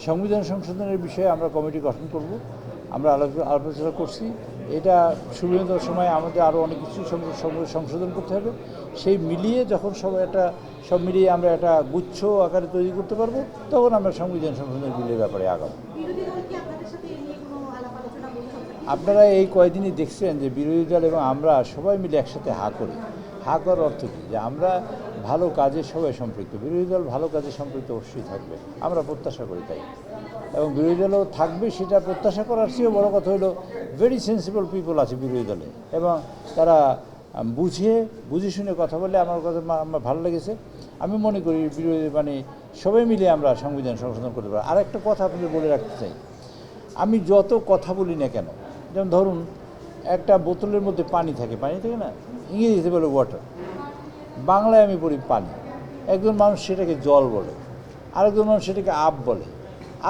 সংবিধান সংশোধনের বিষয়ে আমরা কমিটি গঠন করব। আমরা আলোচনা করছি। এটা সুবিধার সময় আমাদের আরও অনেক কিছু সংশোধন করতে হবে। সেই মিলিয়ে যখন সব মিলিয়ে আমরা একটা গুচ্ছ আকারে তৈরি করতে পারবো, তখন আমরা সংবিধান সংশোধন বিলের ব্যাপারে আগাবো। আপনারা এই কয়েকদিনই দেখছেন যে বিরোধী দল এবং আমরা সবাই মিলে একসাথে করি। করার অর্থ কী? যে আমরা ভালো কাজে সবাই সম্পৃক্ত। বিরোধী দল ভালো কাজে সম্পৃক্ত অবশ্যই থাকবে, আমরা প্রত্যাশা করি তাই। এবং বিরোধী দলও থাকবে, সেটা প্রত্যাশা করার চেয়েও বড় কথা হলো ভেরি সেন্সিবল পিপল আছে বিরোধী দলে, এবং তারা বুঝে শুনে কথা বলে আমার ভালো লেগেছে। আমি মনে করি সবাই মিলে আমরা সংবিধান সংশোধন করতে পারি। আর একটা কথা আপনাদের বলে রাখতে চাই, আমি যত কথা বলি না কেন, যেমন ধরুন একটা বোতলের মধ্যে পানি থাকে না, ইংরেজিতে বলে ওয়াটার, বাংলায় আমি বলি পানি। একজন মানুষ সেটাকে জল বলে, আরেকজন মানুষ সেটাকে আপ বলে,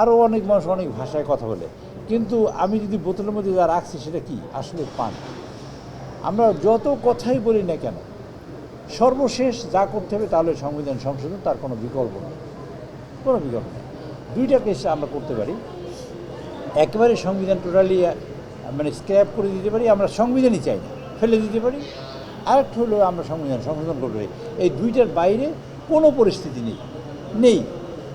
আরও অনেক মানুষ অনেক ভাষায় কথা বলে। কিন্তু আমি যদি বোতলের মধ্যে যা রাখছি সেটা কি আসলে পানি। আমরা যত কথাই বলি না কেন, সর্বশেষ যা করতে হবে তাহলে সংবিধান সংশোধন, তার কোনো বিকল্প নেই। দুইটা কেস আমরা করতে পারি। একেবারে সংবিধান টোটালি স্ক্র্যাপ করে দিতে পারি, আমরা সংবিধানই চাই না, ফেলে দিতে পারি। আরেকটা হলো আমরা সংবিধান সংশোধন করতে পারি। এই দুইটার বাইরে কোনো পরিস্থিতি নেই।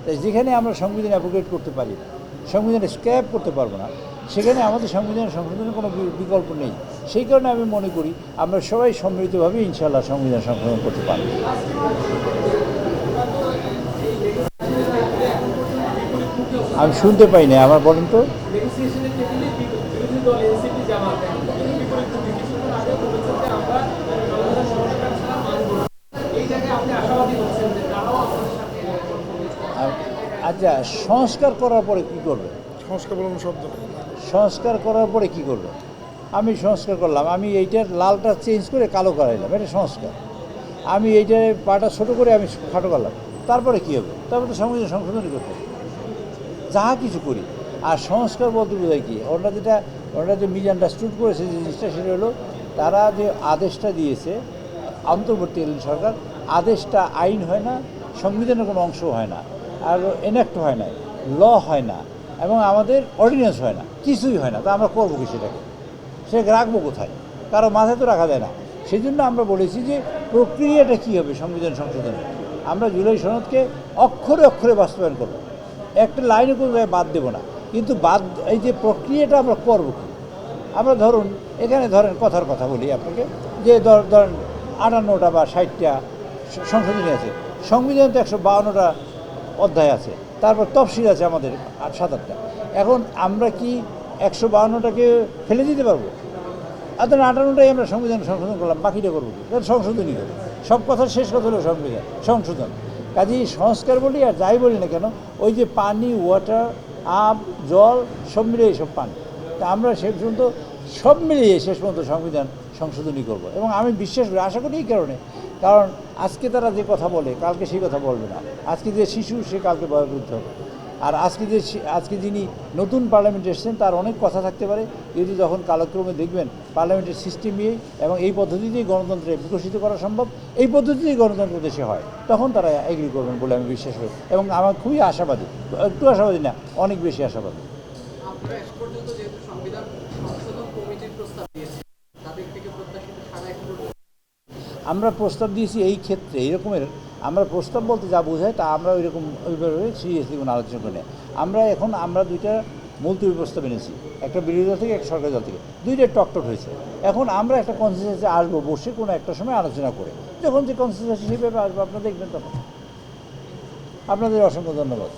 তাই যেখানে আমরা সংবিধান অ্যাপ্রোগ্রেট করতে পারি না, সংবিধান স্ক্র্যাপ করতে পারবো না, সেখানে আমাদের সংবিধান সংশোধনের কোনো বিকল্প নেই। সেই কারণে আমি মনে করি আমরা সবাই সম্মিলিতভাবে ইনশাআল্লাহ সংবিধান সংশোধন করতে পারব। আমি শুনতে পাই না, আমার বলেন তো। আচ্ছা, সংস্কার করার পরে কি করবে? সংস্কার করার পরে কি করবে? আমি সংস্কার করলাম, আমি এইটার লালটা চেঞ্জ করে কালো করাইলাম, এটা সংস্কার। আমি এইটার পাটা ছোটো করে আমি খাটো করলাম, তারপরে কী হবে? তারপরে তো সংবিধান সংশোধনই করতে হবে, যাহা কিছু করি। আর সংস্কার বলতে বোঝায় কি, ওরা যে মিসআন্ডারস্টুড করেছে যে জিনিসটা, সেটা হলো তারা যে আদেশটা দিয়েছে অন্তর্বর্তীকালীন সরকার, আদেশটা আইন হয় না, সংবিধানের কোনো অংশ হয় না, আর এনাক্ট হয় না, ল হয় না, এবং আমাদের অর্ডিন্যান্স হয় না, কিছুই হয় না। তা আমরা করবো কি সেটাকে? সেটাকে রাখবো কোথায়? কারো মাথায় তো রাখা যায় না। সেই জন্য আমরা বলেছি যে প্রক্রিয়াটা কী হবে সংবিধান সংশোধনের। আমরা জুলাই সনদকে অক্ষরে অক্ষরে বাস্তবায়ন করবো, একটা লাইনে কোনো জায়গায় বাদ দেবো না। কিন্তু এই যে প্রক্রিয়াটা আমরা করবো কি? আমরা এখানে কথার কথা বলি আপনাকে, যে ধরেন 58টা বা 60টা সংশোধনী আছে, সংবিধান তো 152টা অধ্যায় আছে, তারপর তফসিল আছে আমাদের 7-8টা। এখন আমরা কি 152টাকে ফেলে দিতে পারবো? আর 58টাই আমরা সংবিধান সংশোধন করলাম, বাকিটা করবো কি? সংশোধনই করবো। সব কথার শেষ কথা হলো সংবিধান সংশোধন। কাজেই সংস্কার বলি আর যাই বলি না কেন, ওই যে পানি, ওয়াটার, জল সব মিলিয়ে সব পানি। তা আমরা শেষ পর্যন্ত সব মিলিয়ে শেষ পর্যন্ত সংবিধান সংশোধনই করব। এবং আমি বিশ্বাস করি, আশা করি এই কারণ আজকে তারা যে কথা বলে কালকে সেই কথা বলবে না। আজকে যে শিশু সে কালকে বয়োবৃদ্ধ হবে। আর আজকে যিনি নতুন পার্লামেন্টে এসেছেন তার অনেক কথা থাকতে পারে, কিন্তু যখন কালক্রমে দেখবেন পার্লামেন্টের সিস্টেমই এবং এই পদ্ধতিতেই গণতন্ত্রে বিকশিত করা সম্ভব, এই পদ্ধতিতেই গণতন্ত্র দেশে হয়, তখন তারা এগ্রি করবেন বলে আমি বিশ্বাস করি। এবং আমার খুবই আশাবাদী, একটু আশাবাদী না, অনেক বেশি আশাবাদী। আমরা প্রস্তাব দিয়েছি এই ক্ষেত্রে এইরকমের, আমরা প্রস্তাব বলতে যা বোঝায় তা আমরা ওইভাবে সিরিয়াসলি কোনো আলোচনা করি না। আমরা দুইটা মুলতবি প্রস্তাব এনেছি, একটা বিরোধী দল থেকে, একটা সরকারি দল থেকে, দুইটাই টকটক হয়েছে। এখন আমরা একটা কনসেনসাসে আসবো, বসে কোনো একটা সময় আলোচনা করে, যখন যে কনসেনসাস সেইভাবে আসবো আপনারা দেখবেন তখন। আপনাদের অসংখ্য ধন্যবাদ।